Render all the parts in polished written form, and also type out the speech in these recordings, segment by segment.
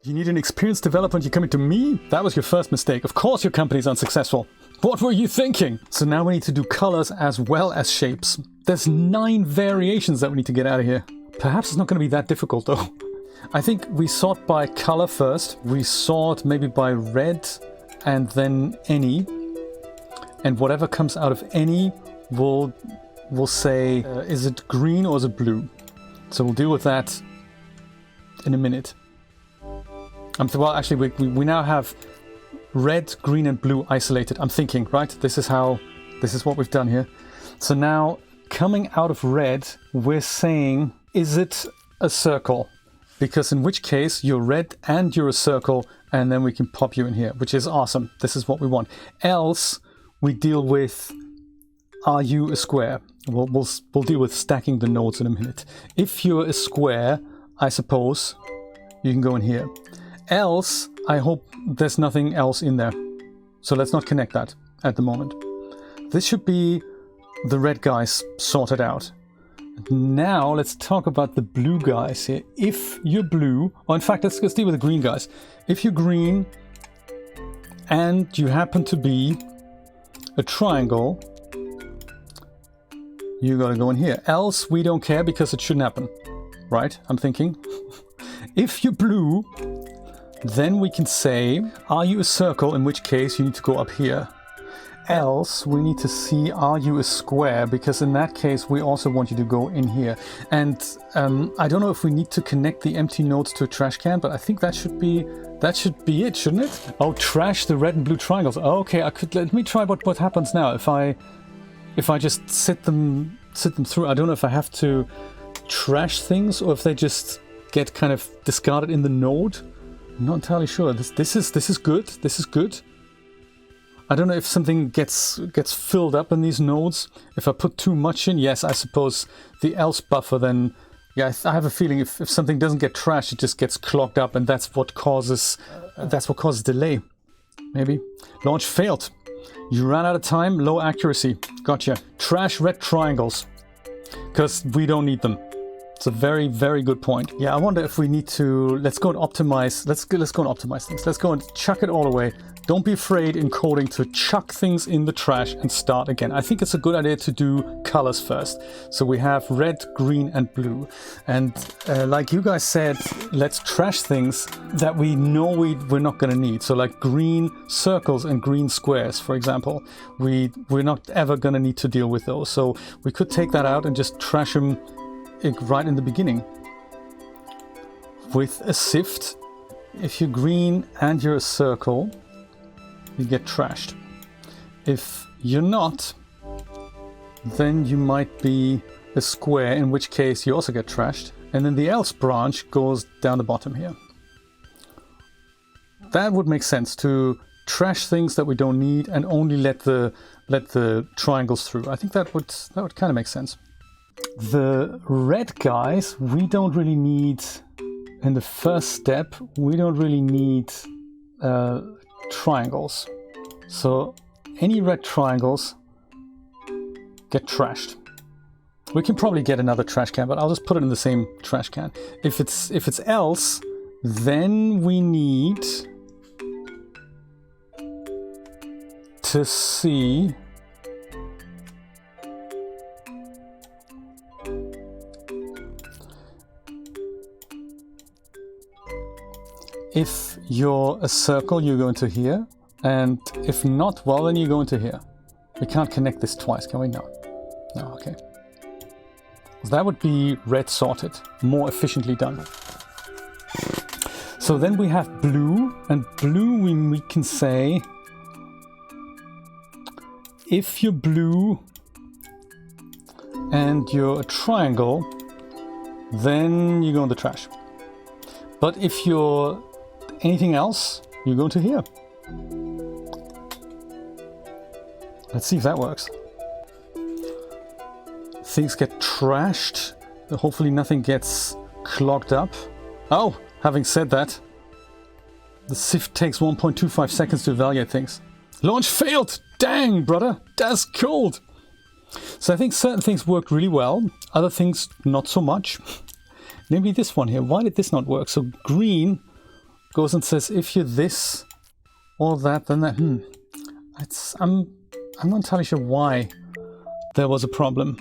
You need an experienced developer and you're coming to me? That was your first mistake. Of course your company's unsuccessful. What were you thinking? So now we need to do colors as well as shapes. There's 9 variations that we need to get out of here. Perhaps it's not going to be that difficult though. I think we sort by color first. We sort maybe by red and then any. And whatever comes out of any, we'll say, is it green or is it blue? So we'll deal with that in a minute. Well, actually, we now have red, green, and blue isolated. I'm thinking, right? This is what we've done here. So now, coming out of red, we're saying, is it a circle? Because in which case, you're red and you're a circle, and then we can pop you in here, which is awesome. This is what we want. Else, we deal with, are you a square? We'll deal with stacking the nodes in a minute. If you're a square, I suppose, you can go in here. Else, I hope there's nothing else in there. So let's not connect that at the moment. This should be the red guys sorted out. Now let's talk about the blue guys here. If you're blue, or in fact, let's deal with the green guys. If you're green and you happen to be a triangle, you gotta go in here. Else, we don't care because it shouldn't happen. Right? I'm thinking. If you're blue, then we can say, are you a circle? In which case you need to go up here. Else, we need to see, are you a square? Because in that case, we also want you to go in here. And I don't know if we need to connect the empty nodes to a trash can, but I think that should be it, shouldn't it? Oh, trash the red and blue triangles. Oh, okay, let me try what happens now. If I just sit them through. I don't know if I have to trash things or if they just get kind of discarded in the node. I'm not entirely sure. This is good. This is good. I don't know if something gets filled up in these nodes. If I put too much in, yes, I suppose the else buffer then. Yeah, I have a feeling if something doesn't get trashed, it just gets clogged up, and that's what causes delay. Maybe launch failed. You ran out of time. Low accuracy. Gotcha. Trash red triangles because we don't need them. It's a very, very good point. Yeah, I wonder if we need to, let's go and optimize. Let's go and optimize things. Let's go and chuck it all away. Don't be afraid in coding to chuck things in the trash and start again. I think it's a good idea to do colors first. So we have red, green, and blue. And like you guys said, let's trash things that we know we're not going to need. So like green circles and green squares, for example, we're not ever going to need to deal with those. So we could take that out and just trash them right in the beginning. With a sift, if you're green and you're a circle, you get trashed. If you're not, then you might be a square, in which case you also get trashed. And then the else branch goes down the bottom here. That would make sense, to trash things that we don't need and only let the triangles through. I think that would kind of make sense. The red guys, we don't really need, in the first step, we don't really need triangles. So any red triangles get trashed. We can probably get another trash can, but I'll just put it in the same trash can. If it's else, then we need to see if you're a circle, you go into here, and if not, well, then you go into here. We can't connect this twice, can we? No. No, okay. So that would be red sorted, more efficiently done. So then we have blue, and blue we can say, if you're blue and you're a triangle, then you go in the trash. But if you're anything else, you go into here. Let's see if that works. Things get trashed. Hopefully nothing gets clogged up. Oh, having said that, the sift takes 1.25 seconds to evaluate things. Launch failed! Dang, brother, that's cold! So I think certain things worked really well, other things not so much. Namely this one here. Why did this not work? So green goes and says, if you're this or that, then that. I'm not entirely sure why there was a problem.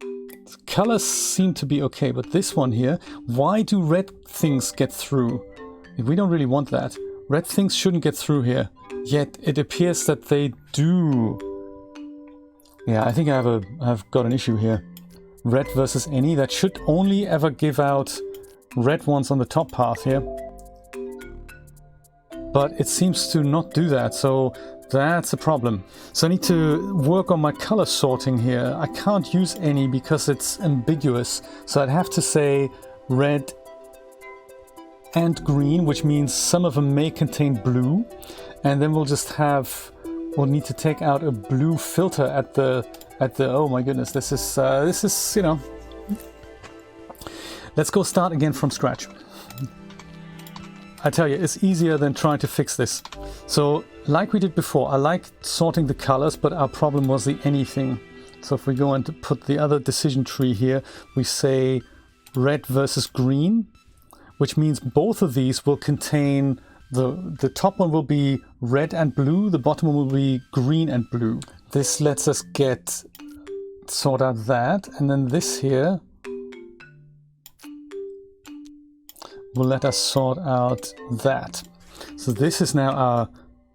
The colors seem to be okay, but this one here, why do red things get through? We don't really want that. Red things shouldn't get through here, yet it appears that they do. Yeah, I think I've got an issue here. Red versus any, that should only ever give out red ones on the top path here. But it seems to not do that, so that's a problem. So I need to work on my color sorting here. I can't use any because it's ambiguous. So I'd have to say red and green, which means some of them may contain blue. And then we'll need to take out a blue filter at the, oh my goodness, this is, you know. Let's go start again from scratch. I tell you, it's easier than trying to fix this. So, like we did before, I like sorting the colors, but our problem was the anything. So if we go and put the other decision tree here, we say red versus green, which means both of these will contain, the top one will be red and blue, the bottom one will be green and blue. This lets us sort out that, and then this here will let us sort out that. So this is now our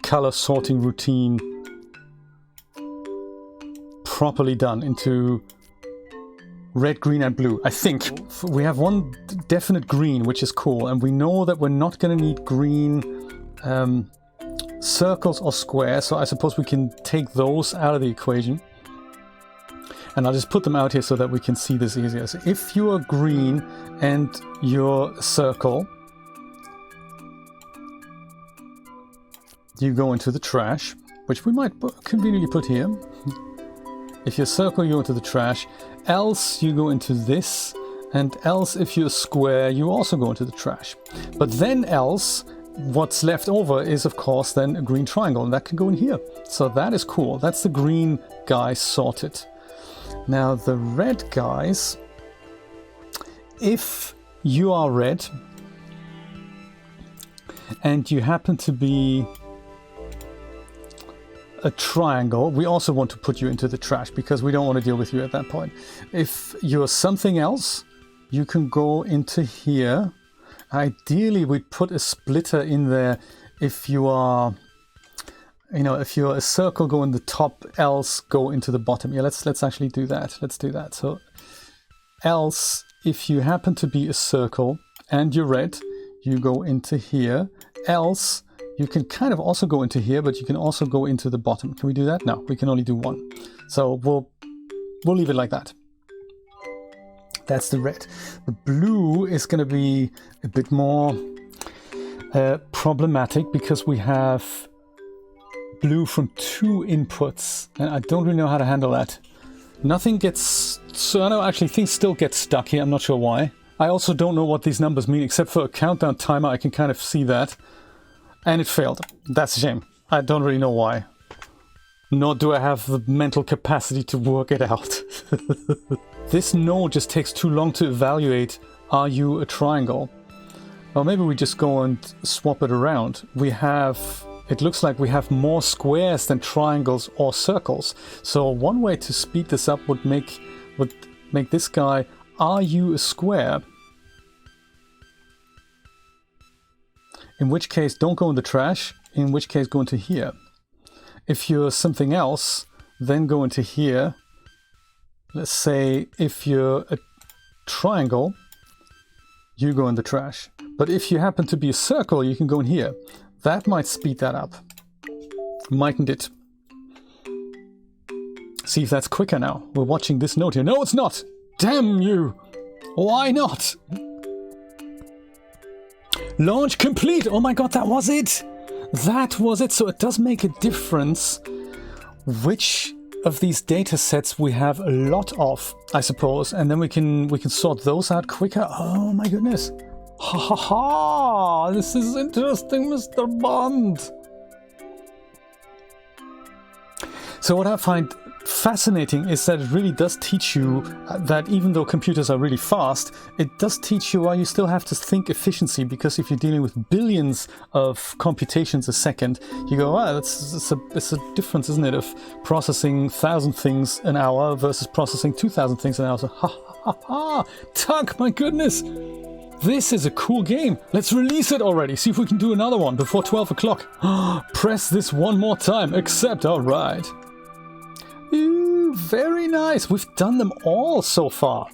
color sorting routine properly done into red, green and blue. I think we have one definite green, which is cool, and we know that we're not going to need green circles or squares, so I suppose we can take those out of the equation. And I'll just put them out here so that we can see this easier. So if you are green and you're a circle, you go into the trash, which we might conveniently put here. If you're a circle, you go into the trash. Else, you go into this. And else, if you're a square, you also go into the trash. But then else, what's left over is, of course, then a green triangle. And that can go in here. So that is cool. That's the green guys sorted. Now the red guys, if you are red and you happen to be a triangle, we also want to put you into the trash because we don't want to deal with you at that point. If you're something else, you can go into here. Ideally, we'd put a splitter in there if you are... You know, if you're a circle, go in the top, else go into the bottom. Yeah, let's actually do that. Let's do that. So else, if you happen to be a circle and you're red, you go into here. Else, you can kind of also go into here, but you can also go into the bottom. Can we do that? No, we can only do one. So we'll leave it like that. That's the red. The blue is going to be a bit more problematic because we have blue from two inputs, and I don't really know how to handle that. Nothing gets... So I know actually things still get stuck here, I'm not sure why. I also don't know what these numbers mean, except for a countdown timer, I can kind of see that. And it failed. That's a shame. I don't really know why. Nor do I have the mental capacity to work it out. This node just takes too long to evaluate, are you a triangle? Well, maybe we just go and swap it around. We have... It looks like we have more squares than triangles or circles. So one way to speed this up would make this guy, are you a square? In which case, don't go in the trash. In which case, go into here. If you're something else, then go into here. Let's say if you're a triangle, you go in the trash. But if you happen to be a circle, you can go in here. That might speed that up. Mightn't it? See if that's quicker now. We're watching this note here. No, it's not! Damn you! Why not? Launch complete! Oh my god, that was it! That was it! So it does make a difference which of these data sets we have a lot of, I suppose. And then we can sort those out quicker. Oh my goodness. Ha ha ha! This is interesting, Mr. Bond! So what I find fascinating is that it really does teach you that even though computers are really fast, it does teach you why you still have to think efficiency, because if you're dealing with billions of computations a second, you go, wow, it's a difference, isn't it, of processing 1,000 things an hour versus processing 2,000 things an hour. So, ha ha ha, Tuck, my goodness, this is a cool game. Let's release it already, see if we can do another one before 12 o'clock. Press this one more time, accept, alright. Ooh, very nice. We've done them all so far.